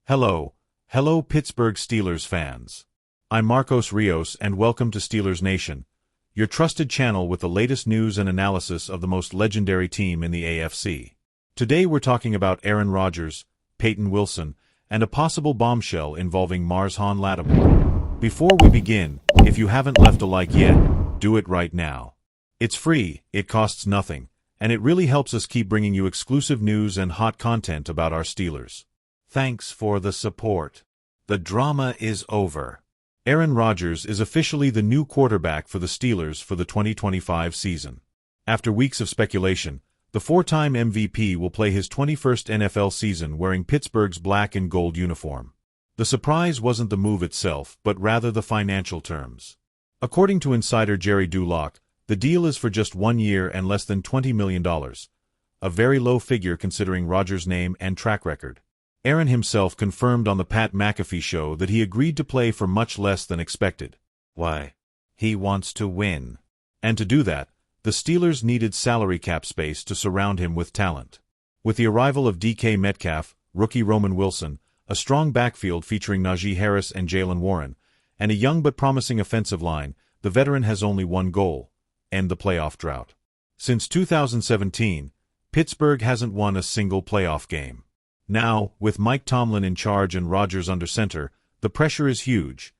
Hello Pittsburgh Steelers fans. I'm Marcos Rios and welcome to Steelers Nation, your trusted channel with the latest news and analysis of the most legendary team in the AFC. Today we're talking about Aaron Rodgers, Peyton Wilson, and a possible bombshell involving Marshawn Lattimore. Before we begin, if you haven't left a like yet, do it right now. It's free, it costs nothing, and it really helps us keep bringing you exclusive news and hot content about our Steelers. Thanks for the support. The drama is over. Aaron Rodgers is officially the new quarterback for the Steelers for the 2025 season. After weeks of speculation, the four-time MVP will play his 21st NFL season wearing Pittsburgh's black and gold uniform. The surprise wasn't the move itself, but rather the financial terms. According to insider Jerry Dulac, the deal is for just 1 year and less than $20 million, a very low figure considering Rodgers' name and track record. Aaron himself confirmed on the Pat McAfee show that he agreed to play for much less than expected. Why? He wants to win. And to do that, the Steelers needed salary cap space to surround him with talent. With the arrival of DK Metcalf, rookie Roman Wilson, a strong backfield featuring Najee Harris and Jaylen Warren, and a young but promising offensive line, the veteran has only one goal: end the playoff drought. Since 2017, Pittsburgh hasn't won a single playoff game. Now, with Mike Tomlin in charge and Rodgers under center, the pressure is huge.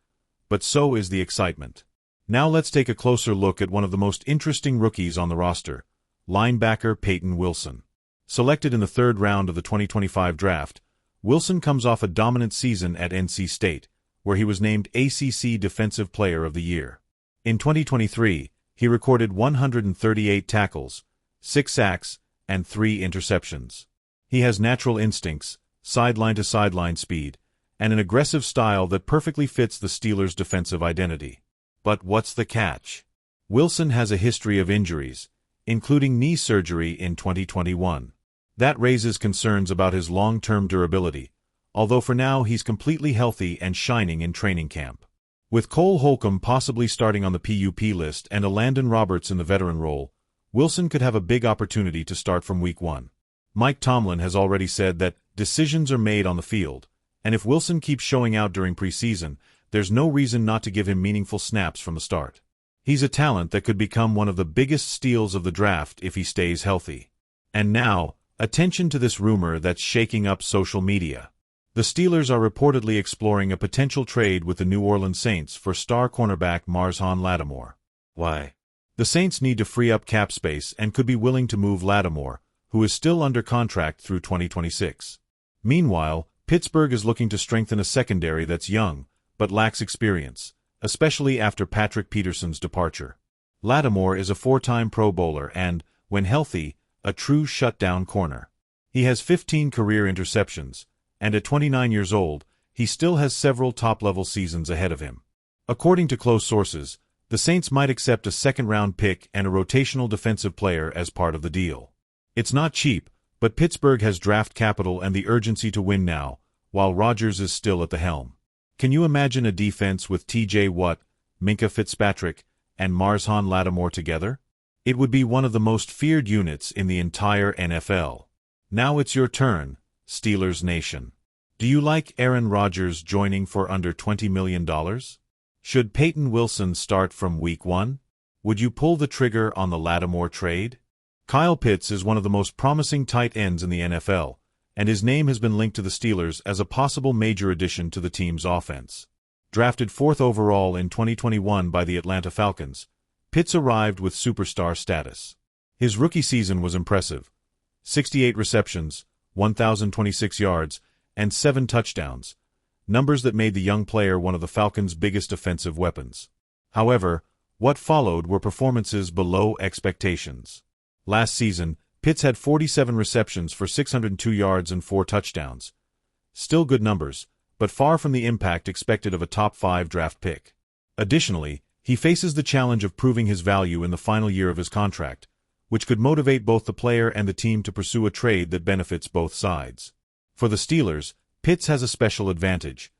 But so is the excitement. Now let's take a closer look at one of the most interesting rookies on the roster, linebacker Peyton Wilson. Selected in the third round of the 2025 draft, Wilson comes off a dominant season at NC State, where he was named ACC Defensive Player of the Year. In 2023, he recorded 138 tackles, 6 sacks, and 3 interceptions. He has natural instincts, sideline-to-sideline speed, and an aggressive style that perfectly fits the Steelers' defensive identity. But what's the catch? Wilson has a history of injuries, including knee surgery in 2021. That raises concerns about his long-term durability, although for now he's completely healthy and shining in training camp. With Cole Holcomb possibly starting on the PUP list and a Landon Roberts in the veteran role, Wilson could have a big opportunity to start from week 1. Mike Tomlin has already said that decisions are made on the field, and if Wilson keeps showing out during preseason, there's no reason not to give him meaningful snaps from the start. He's a talent that could become one of the biggest steals of the draft if he stays healthy. And now, attention to this rumor that's shaking up social media. The Steelers are reportedly exploring a potential trade with the New Orleans Saints for star cornerback Marshawn Lattimore. Why? The Saints need to free up cap space and could be willing to move Lattimore, who is still under contract through 2026. Meanwhile, Pittsburgh is looking to strengthen a secondary that's young, but lacks experience, especially after Patrick Peterson's departure. Lattimore is a 4-time Pro Bowler and, when healthy, a true shutdown corner. He has 15 career interceptions, and at 29 years old, he still has several top-level seasons ahead of him. According to close sources, the Saints might accept a second-round pick and a rotational defensive player as part of the deal. It's not cheap, but Pittsburgh has draft capital and the urgency to win now, while Rodgers is still at the helm. Can you imagine a defense with T.J. Watt, Minkah Fitzpatrick, and Marshawn Lattimore together? It would be one of the most feared units in the entire NFL. Now it's your turn, Steelers Nation. Do you like Aaron Rodgers joining for under $20 million? Should Peyton Wilson start from week 1? Would you pull the trigger on the Lattimore trade? Kyle Pitts is one of the most promising tight ends in the NFL, and his name has been linked to the Steelers as a possible major addition to the team's offense. Drafted 4th overall in 2021 by the Atlanta Falcons, Pitts arrived with superstar status. His rookie season was impressive: 68 receptions, 1,026 yards, and 7 touchdowns, numbers that made the young player one of the Falcons' biggest offensive weapons. However, what followed were performances below expectations. Last season, Pitts had 47 receptions for 602 yards and 4 touchdowns. Still good numbers, but far from the impact expected of a top-5 draft pick. Additionally, he faces the challenge of proving his value in the final year of his contract, which could motivate both the player and the team to pursue a trade that benefits both sides. For the Steelers, Pitts has a special advantage.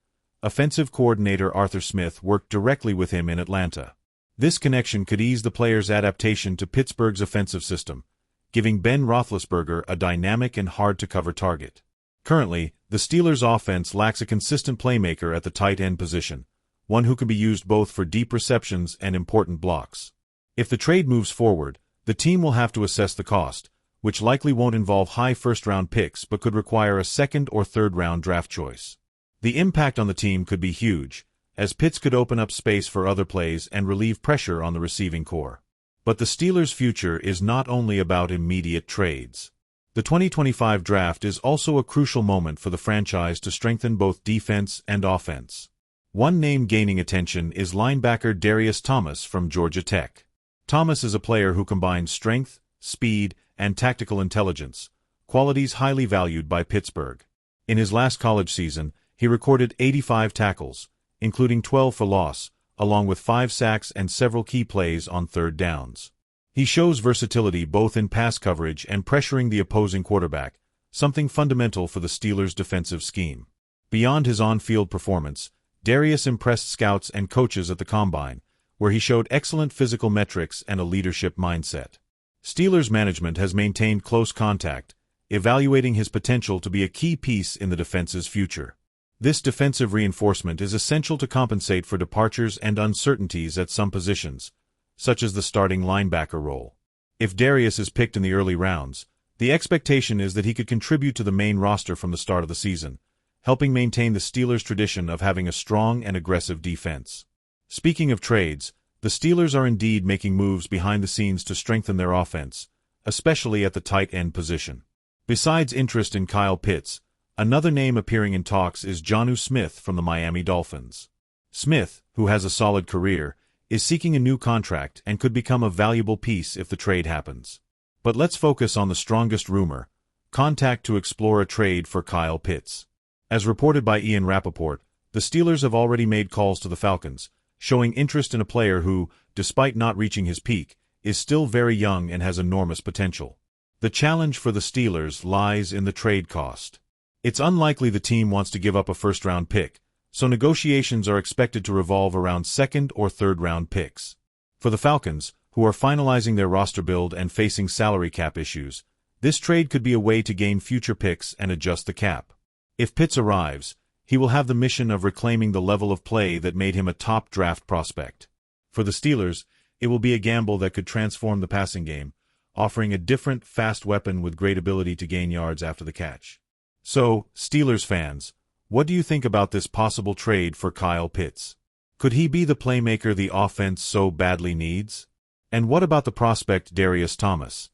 Offensive coordinator Arthur Smith worked directly with him in Atlanta. This connection could ease the player's adaptation to Pittsburgh's offensive system, giving Ben Roethlisberger a dynamic and hard-to-cover target. Currently, the Steelers' offense lacks a consistent playmaker at the tight end position, one who can be used both for deep receptions and important blocks. If the trade moves forward, the team will have to assess the cost, which likely won't involve high first-round picks but could require a second- or third-round draft choice. The impact on the team could be huge, as Pitts could open up space for other plays and relieve pressure on the receiving core. But the Steelers' future is not only about immediate trades. The 2025 draft is also a crucial moment for the franchise to strengthen both defense and offense. One name gaining attention is linebacker Darius Thomas from Georgia Tech. Thomas is a player who combines strength, speed, and tactical intelligence, qualities highly valued by Pittsburgh. In his last college season, he recorded 85 tackles, including 12 for loss, along with 5 sacks and several key plays on third downs. He shows versatility both in pass coverage and pressuring the opposing quarterback, something fundamental for the Steelers' defensive scheme. Beyond his on-field performance, Darius impressed scouts and coaches at the Combine, where he showed excellent physical metrics and a leadership mindset. Steelers management has maintained close contact, evaluating his potential to be a key piece in the defense's future. This defensive reinforcement is essential to compensate for departures and uncertainties at some positions, such as the starting linebacker role. If Darius is picked in the early rounds, the expectation is that he could contribute to the main roster from the start of the season, helping maintain the Steelers' tradition of having a strong and aggressive defense. Speaking of trades, the Steelers are indeed making moves behind the scenes to strengthen their offense, especially at the tight end position. Besides interest in Kyle Pitts, another name appearing in talks is Jonnu Smith from the Miami Dolphins. Smith, who has a solid career, is seeking a new contract and could become a valuable piece if the trade happens. But let's focus on the strongest rumor: contact to explore a trade for Kyle Pitts. As reported by Ian Rappaport, the Steelers have already made calls to the Falcons, showing interest in a player who, despite not reaching his peak, is still very young and has enormous potential. The challenge for the Steelers lies in the trade cost. It's unlikely the team wants to give up a first-round pick, so negotiations are expected to revolve around second- or third-round picks. For the Falcons, who are finalizing their roster build and facing salary cap issues, this trade could be a way to gain future picks and adjust the cap. If Pitts arrives, he will have the mission of reclaiming the level of play that made him a top draft prospect. For the Steelers, it will be a gamble that could transform the passing game, offering a different, fast weapon with great ability to gain yards after the catch. So, Steelers fans, what do you think about this possible trade for Kyle Pitts? Could he be the playmaker the offense so badly needs? And what about the prospect Darius Thomas?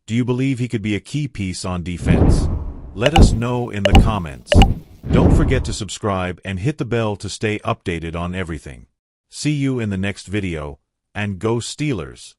Do you believe he could be a key piece on defense? Let us know in the comments. Don't forget to subscribe and hit the bell to stay updated on everything. See you in the next video, and go Steelers!